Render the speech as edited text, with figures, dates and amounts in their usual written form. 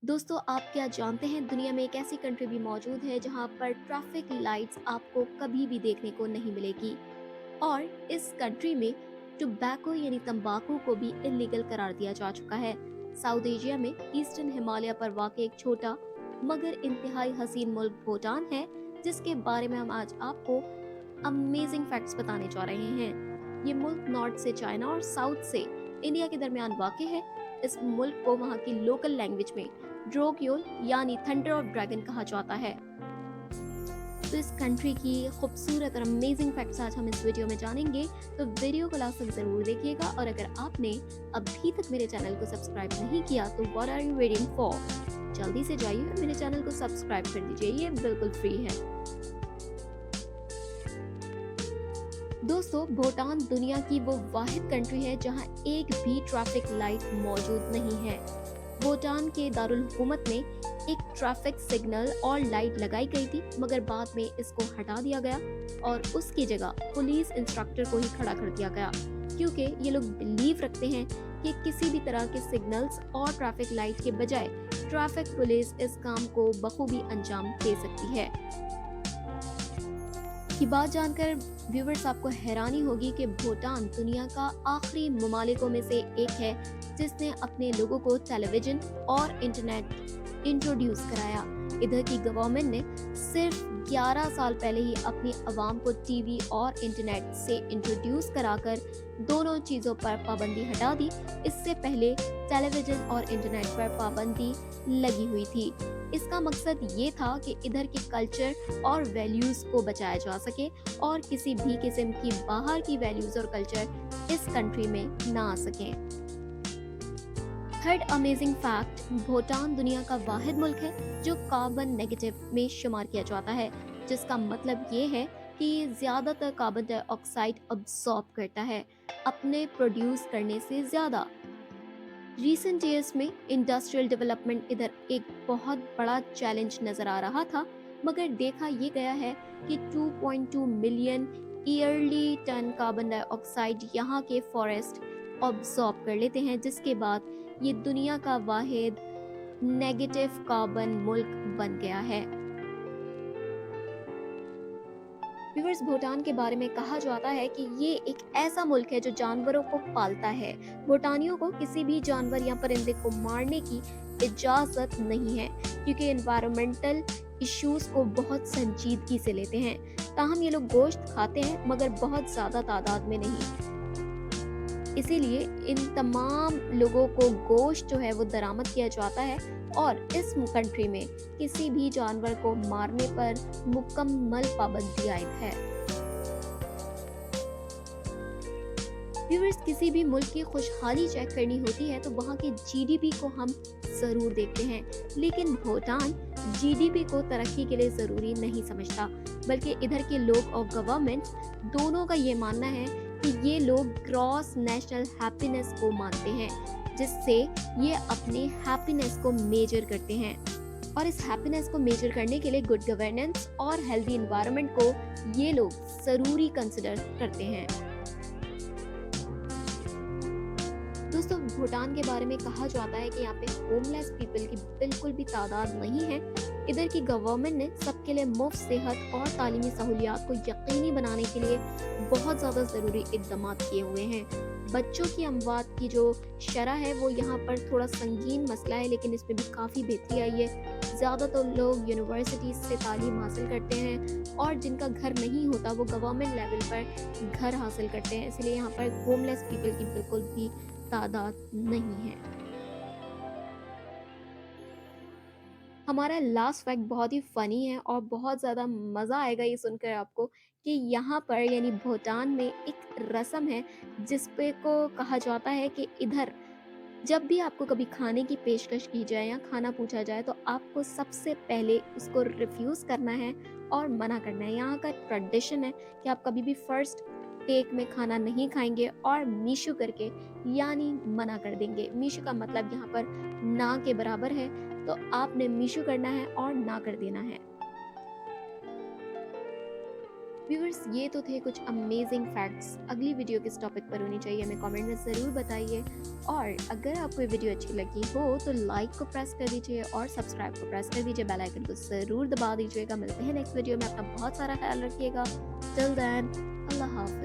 दोस्तों, आप क्या जानते हैं दुनिया में एक ऐसी कंट्री भी मौजूद है जहां पर ट्रैफिक लाइट्स आपको कभी भी देखने को नहीं मिलेगी। और इस कंट्री में टोबैको यानी तंबाकू को भी इलीगल करार दिया जा चुका है। साउथ एशिया में ईस्टर्न हिमालय पर वाक़ एक छोटा मगर इंतहाई हसीन मुल्क भूटान है, जिसके बारे में हम आज आपको अमेजिंग फैक्ट्स बताने जा रहे हैं। ये मुल्क नॉर्थ से चाइना और साउथ से इंडिया के दरमियान वाक़ है। इस मुल्क को वहाँ की लोकल लैंग्वेज में ड्रोक्योल यानी थंडर ऑफ ड्रैगन कहा जाता है। तो इस कंट्री की खूबसूरत और अमेजिंग फैक्ट्स आज हम इस वीडियो में जानेंगे, तो वीडियो को लास्ट तक जरूर देखिएगा। और अगर आपने अभी तक मेरे चैनल को सब्सक्राइब नहीं किया तो what are you waiting for, जल्दी से जाइए और मेरे चैनल को सब्सक्राइब कर दीजिए, ये बिल्कुल फ्री है। दोस्तों, भूटान दुनिया की वो वाहिद कंट्री है जहां एक भी ट्रैफिक लाइट मौजूद नहीं है। भूटान के दारुल हुकूमत में एक ट्रैफिक सिग्नल और लाइट लगाई गई थी, मगर बाद में इसको हटा दिया गया और उसकी जगह पुलिस इंस्ट्रक्टर को ही खड़ा कर दिया गया, क्योंकि ये लोग बिलीव रखते हैं कि किसी भी तरह के सिग्नल्स और ट्रैफिक लाइट के बजाय ट्रैफिक पुलिस इस काम को बखूबी अंजाम दे सकती है। ये बात जानकर व्यूवर्स आपको हैरानी होगी कि भूटान दुनिया का आखिरी ममालिकों में से एक है जिसने अपने लोगों को टेलीविजन और इंटरनेट इंट्रोड्यूस कराया। इधर की गवर्नमेंट ने सिर्फ 11 साल पहले ही अपनी आवाम को टीवी और इंटरनेट से इंट्रोड्यूस कराकर दोनों चीज़ों पर पाबंदी हटा दी। इससे पहले टेलीविजन और इंटरनेट पर पाबंदी लगी हुई थी। इसका मकसद ये था कि इधर के कल्चर और वैल्यूज को बचाया जा सके और किसी भी किस्म की बाहर की वैल्यूज और कल्चर इस कंट्री में ना आ सके। थर्ड अमेजिंग फैक्ट, भूटान दुनिया का वाहिद मुल्क है जो कार्बन नेगेटिव में शुमार किया जाता है, जिसका मतलब ये है कि ये ज्यादातर कार्बन डाइऑक्साइड अब्सॉर्ब करता है अपने प्रोड्यूस करने से ज्यादा। रिसेंट ईयर्स में इंडस्ट्रियल डेवलपमेंट इधर एक बहुत बड़ा चैलेंज नजर आ रहा था, मगर देखा ये गया है कि 2.2 million yearly ton carbon dioxide यहाँ के फॉरेस्ट ऑब्जॉर्ब कर लेते हैं, जिसके बाद ये दुनिया का वाहिद नेगेटिव कार्बन मुल्क बन गया है। व्यूअर्स, भूटान के बारे में कहा जाता है कि ये एक ऐसा मुल्क है जो जानवरों को पालता है। भूटानियों को किसी भी जानवर या परिंदे को मारने की इजाजत नहीं है, क्योंकि एनवायरमेंटल इश्यूज को बहुत संजीदगी से लेते हैं। ताहम ये लोग गोश्त खाते हैं, मगर बहुत ज्यादा तादाद में नहीं। इसीलिए इन तमाम लोगों को गोश्त जो है वो दरामद किया जाता है और इस कंट्री में किसी भी जानवर को मारने पर मुकम्मल पाबंदी आयद है। व्यूअर्स, किसी भी मुल्क की खुशहाली चेक करनी होती है तो वहाँ के जीडीपी को हम जरूर देखते हैं, लेकिन भूटान जीडीपी को तरक्की के लिए जरूरी नहीं समझता, बल्कि इधर के लोग और गवर्नमेंट दोनों का ये मानना है कि ये लोग ग्रॉस नेशनल हैप्पीनेस को मानते हैं, जिससे ये अपने हैप्पीनेस को मेजर करते हैं। और इस हैप्पीनेस को मेजर करने के लिए गुड गवर्नेंस और हेल्दी एनवायरनमेंट को ये लोग जरूरी कंसिडर करते हैं। दोस्तों, भूटान के बारे में कहा जाता है कि यहाँ पे होमलेस पीपल की बिल्कुल भी तादाद नहीं है। इधर की गवर्नमेंट ने सबके लिए मुफ्त सेहत और तालीमी सहूलियात को यकीनी बनाने के लिए बहुत ज़्यादा ज़रूरी इकदाम किए हुए हैं। बच्चों की अमवात की जो शरह है वो यहाँ पर थोड़ा संगीन मसला है, लेकिन इसमें भी काफ़ी बेहतरी आई है। ज़्यादातर लोग यूनिवर्सिटीज़ से तालीम हासिल करते हैं और जिनका घर नहीं होता वो गवर्नमेंट लेवल पर घर हासिल करते हैं, इसलिए यहाँ पर होमलेस पीपल की बिल्कुल भी तादाद नहीं है। हमारा लास्ट फैक्ट बहुत ही फनी है और बहुत ज़्यादा मज़ा आएगा ये सुनकर आपको कि यहाँ पर यानी भूटान में एक रस्म है जिस पे को कहा जाता है कि इधर जब भी आपको कभी खाने की पेशकश की जाए या खाना पूछा जाए तो आपको सबसे पहले उसको रिफ्यूज़ करना है और मना करना है। यहाँ का ट्रेडिशन है कि आप कभी भी फर्स्ट टेक में खाना नहीं खाएंगे और मीशू करके यानी मना कर देंगे। मीशू का मतलब यहाँ पर ना के बराबर है, तो आपने मीशू करना है और ना कर देना है। व्यूअर्स, ये तो थे कुछ अमेजिंग फैक्ट्स। अगली वीडियो किस टॉपिक पर होनी चाहिए हमें कमेंट में ज़रूर बताइए। और अगर आपको ये वीडियो अच्छी लगी हो तो लाइक को प्रेस कर दीजिए और सब्सक्राइब को प्रेस कर दीजिए, बेल आइकन को ज़रूर दबा दीजिएगा। मिलते हैं नेक्स्ट वीडियो में, अपना बहुत सारा ख्याल रखिएगा। टिल देन, अल्लाह हाफ़िज़।